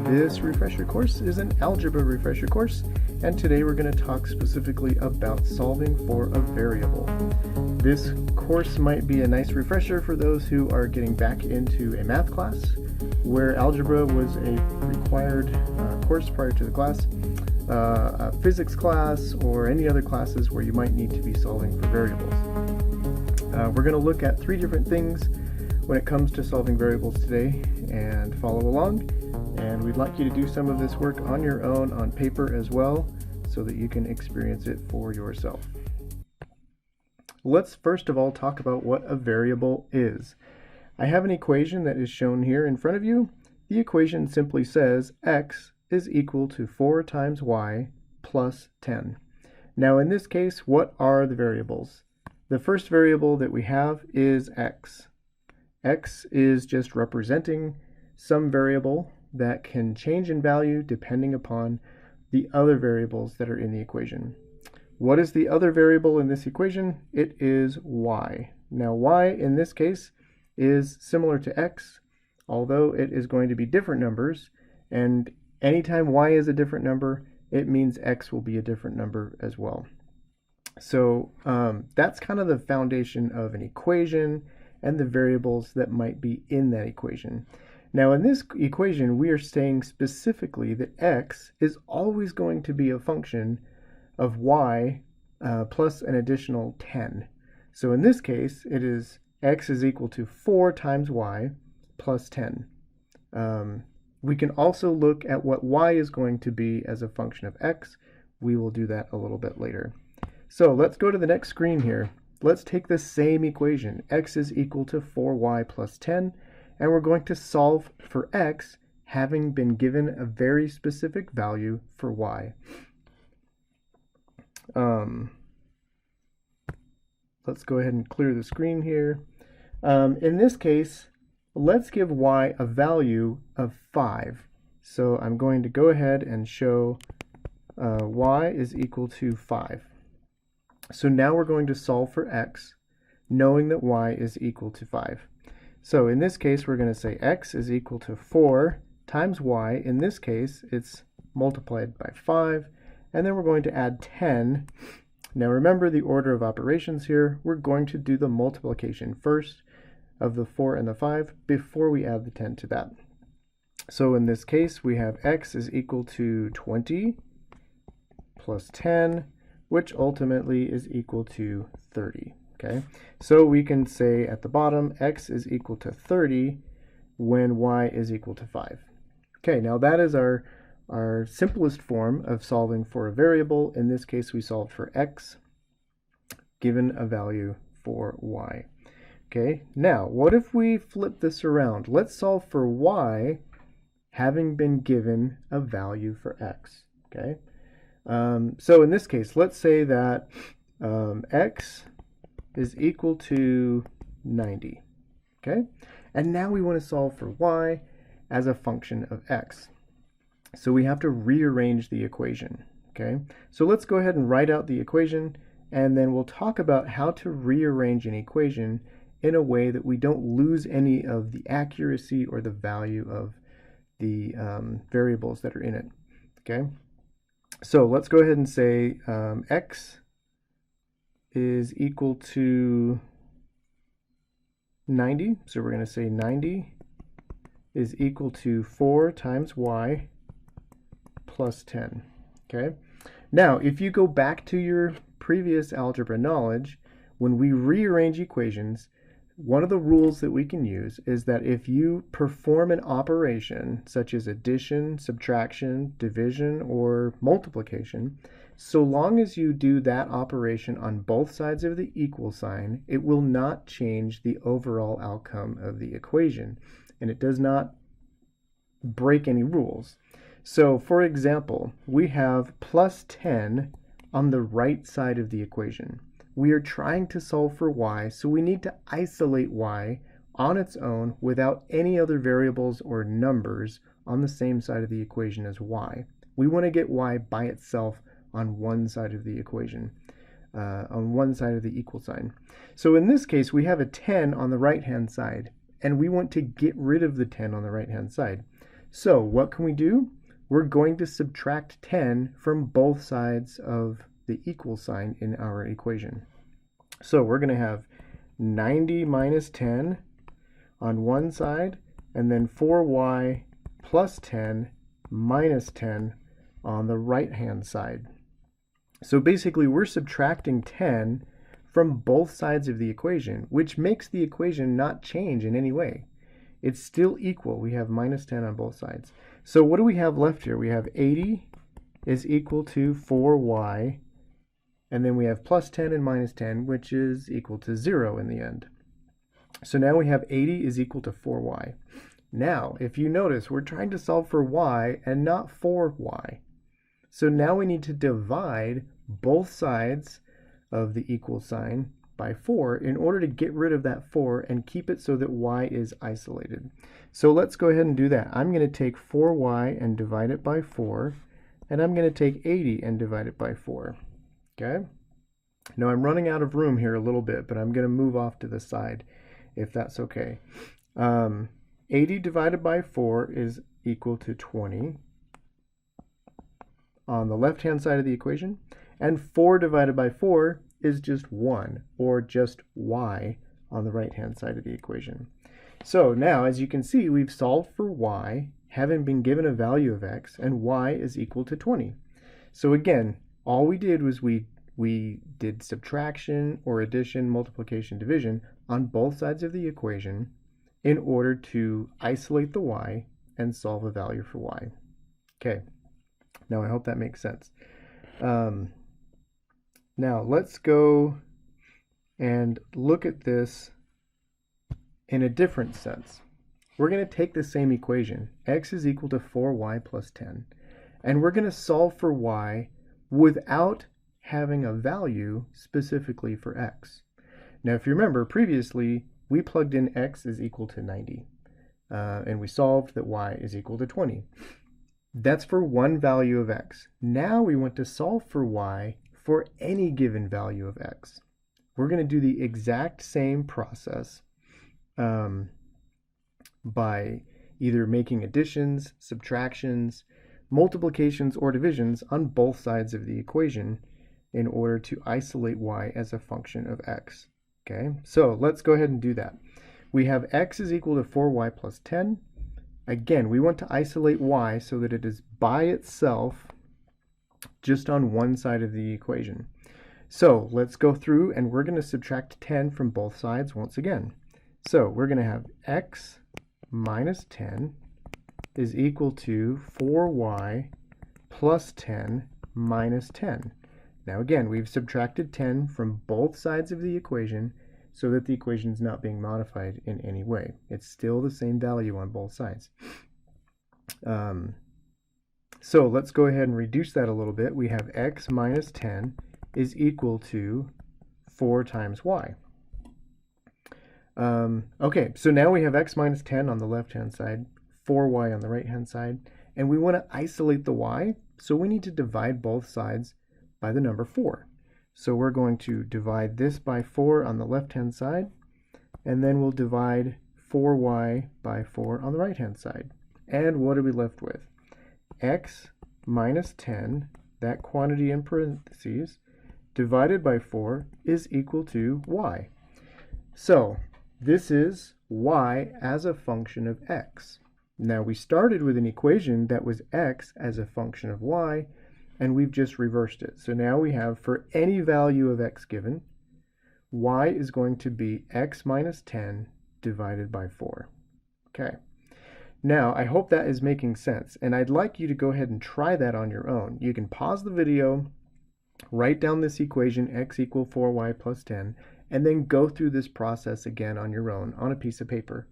This refresher course is an algebra refresher course, and today we're going to talk specifically about solving for a variable. This course might be a nice refresher for those who are getting back into a math class, where algebra was a required course prior to the class, a physics class, or any other classes where you might need to be solving for variables. We're going to look at three different things when it comes to solving variables today, and follow along. And we'd like you to do some of this work on your own on paper as well, so that you can experience it for yourself. Let's first of all talk about what a variable is. I have an equation that is shown here in front of you. The equation simply says x is equal to 4 times y plus 10. Now in this case, what are the variables? The first variable that we have is x. X is just representing some variable that can change in value depending upon the other variables that are in the equation. What is the other variable in this equation? It is y. Now y in this case is similar to x, although it is going to be different numbers, and anytime y is a different number, it means x will be a different number as well. So that's kind of the foundation of an equation and the variables that might be in that equation. Now in this equation, we are saying specifically that x is always going to be a function of y plus an additional 10. So in this case, it is x is equal to 4 times y plus 10. We can also look at what y is going to be as a function of x. We will do that a little bit later. So let's go to the next screen here. Let's take the same equation, x is equal to 4y plus 10, and we're going to solve for x having been given a very specific value for y. Let's go ahead and clear the screen here. In this case, let's give y a value of 5. So I'm going to go ahead and show y is equal to 5. So now we're going to solve for x, knowing that y is equal to 5. So in this case, we're going to say x is equal to 4 times y. In this case, it's multiplied by 5, and then we're going to add 10. Now remember the order of operations here. We're going to do the multiplication first of the 4 and the 5 before we add the 10 to that. So in this case, we have x is equal to 20 plus 10, which ultimately is equal to 30. Okay, so we can say at the bottom, x is equal to 30 when y is equal to 5. Okay, now that is our simplest form of solving for a variable. In this case, we solved for x, given a value for y. Okay, now what if we flip this around? Let's solve for y having been given a value for x. Okay, so in this case, let's say that x is equal to 90. Okay, and now we want to solve for y as a function of x. So we have to rearrange the equation. Okay, so let's go ahead and write out the equation, and then we'll talk about how to rearrange an equation in a way that we don't lose any of the accuracy or the value of the variables that are in it. Okay, so let's go ahead and say x is equal to 90. So we're going to say 90 is equal to 4 times y plus 10. Okay, now if you go back to your previous algebra knowledge, when we rearrange equations, one of the rules that we can use is that if you perform an operation such as addition, subtraction, division, or multiplication, so long as you do that operation on both sides of the equal sign, it will not change the overall outcome of the equation, and it does not break any rules. So for example, we have plus 10 on the right side of the equation. We are trying to solve for y, so we need to isolate y on its own without any other variables or numbers on the same side of the equation as y. We want to get y by itself on one side of the equation, on one side of the equal sign. So in this case, we have a 10 on the right-hand side, and we want to get rid of the 10 on the right-hand side. So what can we do? We're going to subtract 10 from both sides of the equal sign in our equation. So we're going to have 90 minus 10 on one side, and then 4y plus 10 minus 10 on the right-hand side. So basically, we're subtracting 10 from both sides of the equation, which makes the equation not change in any way. It's still equal. We have minus 10 on both sides. So what do we have left here? We have 80 is equal to 4y, and then we have plus 10 and minus 10, which is equal to 0 in the end. So now we have 80 is equal to 4y. Now, if you notice, we're trying to solve for y and not for y. So now we need to divide both sides of the equal sign by 4 in order to get rid of that 4 and keep it so that y is isolated. So let's go ahead and do that. I'm going to take 4y and divide it by 4, and I'm going to take 80 and divide it by 4. Okay? Now I'm running out of room here a little bit, but I'm going to move off to the side if that's okay. 80 divided by 4 is equal to 20 on the left-hand side of the equation, and 4 divided by 4 is just 1, or just y on the right-hand side of the equation. So now, as you can see, we've solved for y, having been given a value of x, and y is equal to 20. So again, all we did was we did subtraction or addition, multiplication, division on both sides of the equation in order to isolate the y and solve a value for y. Okay, now I hope that makes sense. Now let's go and look at this in a different sense. We're going to take the same equation, x is equal to 4y plus 10, and we're going to solve for y without having a value specifically for x. Now if you remember previously, we plugged in x is equal to 90, and we solved that y is equal to 20. That's for one value of x. Now we want to solve for y for any given value of x. We're going to do the exact same process by either making additions, subtractions, multiplications, or divisions on both sides of the equation in order to isolate y as a function of x. Okay, so let's go ahead and do that. We have x is equal to 4y plus 10. Again, we want to isolate y so that it is by itself just on one side of the equation. So let's go through and we're going to subtract 10 from both sides once again. So we're going to have x minus 10 is equal to 4y plus 10 minus 10. Now again, we've subtracted 10 from both sides of the equation so that the equation is not being modified in any way. It's still the same value on both sides. So let's go ahead and reduce that a little bit. We have x minus 10 is equal to 4 times y. Okay, so now we have x minus 10 on the left-hand side, 4y on the right-hand side, and we want to isolate the y, so we need to divide both sides by the number 4. So we're going to divide this by 4 on the left-hand side, and then we'll divide 4y by 4 on the right-hand side. And what are we left with? X minus 10, that quantity in parentheses, divided by 4 is equal to y. So this is y as a function of x. Now we started with an equation that was x as a function of y, and we've just reversed it. So now we have, for any value of x given, y is going to be x minus 10 divided by 4. Okay. Now, I hope that is making sense, and I'd like you to go ahead and try that on your own. You can pause the video, write down this equation, x equal 4y plus 10, and then go through this process again on your own on a piece of paper.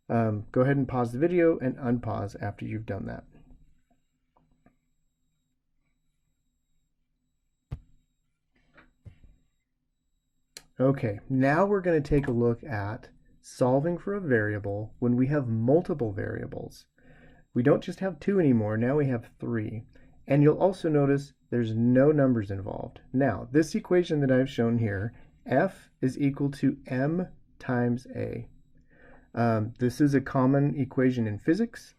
Go ahead and pause the video and unpause after you've done that. Okay, now we're going to take a look at solving for a variable when we have multiple variables. We don't just have 2 anymore, now we have 3. And you'll also notice there's no numbers involved. Now, this equation that I've shown here, f is equal to m times a. This is a common equation in physics.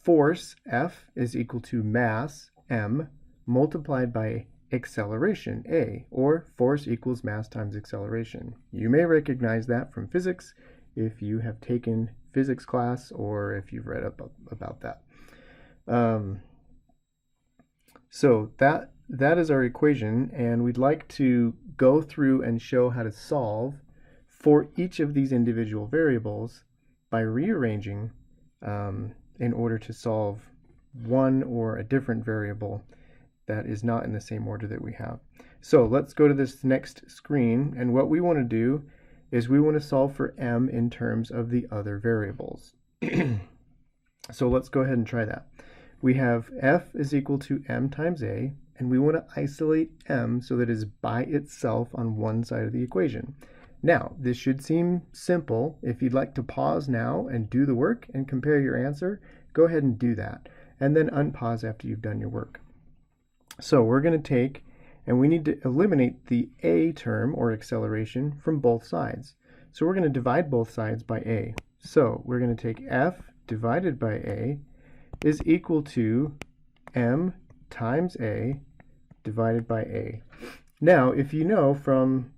Force, F, is equal to mass, m, multiplied by acceleration, a, or force equals mass times acceleration. You may recognize that from physics if you have taken physics class or if you've read up about that. So that is our equation, and we'd like to go through and show how to solve for each of these individual variables by rearranging in order to solve one or a different variable that is not in the same order that we have. So let's go to this next screen, and what we want to do is we want to solve for m in terms of the other variables. So let's go ahead and try that. We have f is equal to m times a, and we want to isolate m so that it is by itself on one side of the equation. Now, this should seem simple. If you'd like to pause now and do the work and compare your answer, go ahead and do that, and then unpause after you've done your work. So we're going to take, and we need to eliminate the a term, or acceleration, from both sides. So we're going to divide both sides by a. So we're going to take f divided by a is equal to m times a divided by a. Now, if you know from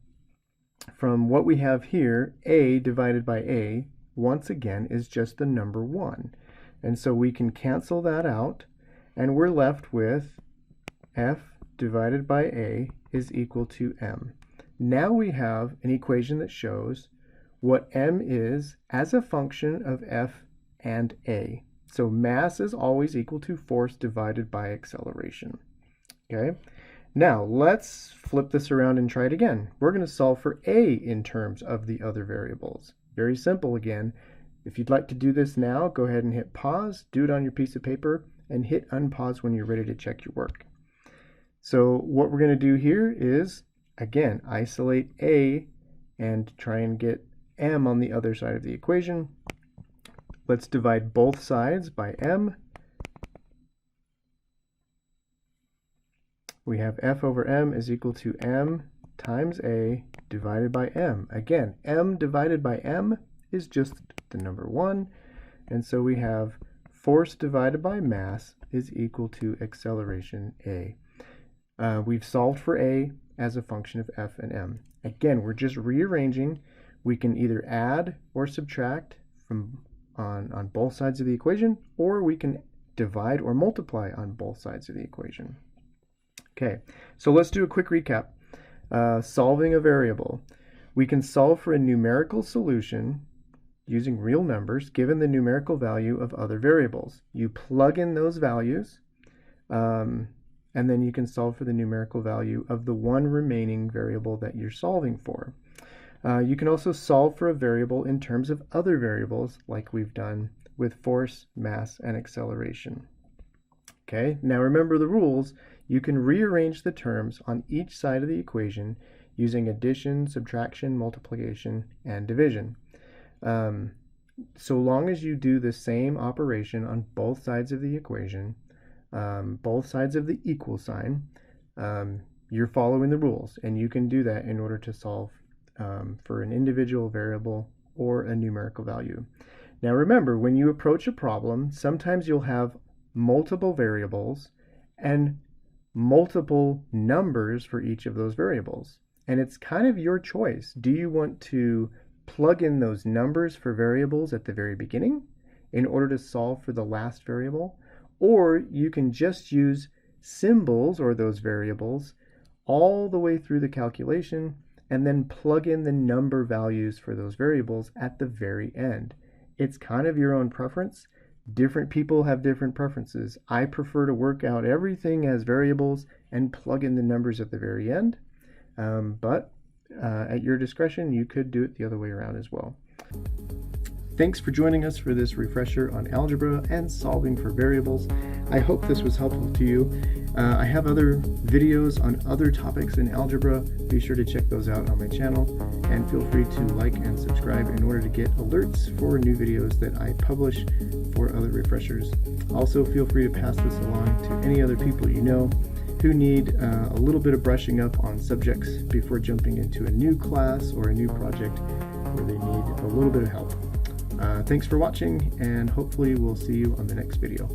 what we have here, a divided by a, once again, is just the number 1. And so we can cancel that out, and we're left with f divided by a is equal to m. Now we have an equation that shows what m is as a function of f and a. So mass is always equal to force divided by acceleration. Okay? Now let's flip this around and try it again. We're going to solve for a in terms of the other variables. Very simple again. If you'd like to do this now, go ahead and hit pause, do it on your piece of paper, and hit unpause when you're ready to check your work. So what we're going to do here is, again, isolate a and try and get m on the other side of the equation. Let's divide both sides by m. We have f over m is equal to m times a divided by m. Again, m divided by m is just the number 1, and so we have force divided by mass is equal to acceleration a. We've solved for a as a function of f and m. Again, we're just rearranging. We can either add or subtract on both sides of the equation, or we can divide or multiply on both sides of the equation. Okay, so let's do a quick recap. Solving a variable. We can solve for a numerical solution using real numbers given the numerical value of other variables. You plug in those values, and then you can solve for the numerical value of the one remaining variable that you're solving for. You can also solve for a variable in terms of other variables, like we've done with force, mass, and acceleration. Okay, now remember the rules. You can rearrange the terms on each side of the equation using addition, subtraction, multiplication, and division. So long as you do the same operation on both sides of the equation, both sides of the equal sign, you're following the rules, and you can do that in order to solve for an individual variable or a numerical value. Now remember, when you approach a problem, sometimes you'll have multiple variables and multiple numbers for each of those variables. And it's kind of your choice. Do you want to plug in those numbers for variables at the very beginning in order to solve for the last variable? Or you can just use symbols, or those variables, all the way through the calculation and then plug in the number values for those variables at the very end. It's kind of your own preference. Different people have different preferences. I prefer to work out everything as variables and plug in the numbers at the very end. But at your discretion, you could do it the other way around as well. Thanks for joining us for this refresher on algebra and solving for variables. I hope this was helpful to you. I have other videos on other topics in algebra. Be sure to check those out on my channel, and feel free to like and subscribe in order to get alerts for new videos that I publish for other refreshers. Also, feel free to pass this along to any other people you know who need a little bit of brushing up on subjects before jumping into a new class or a new project where they need a little bit of help. Thanks for watching, and hopefully we'll see you on the next video.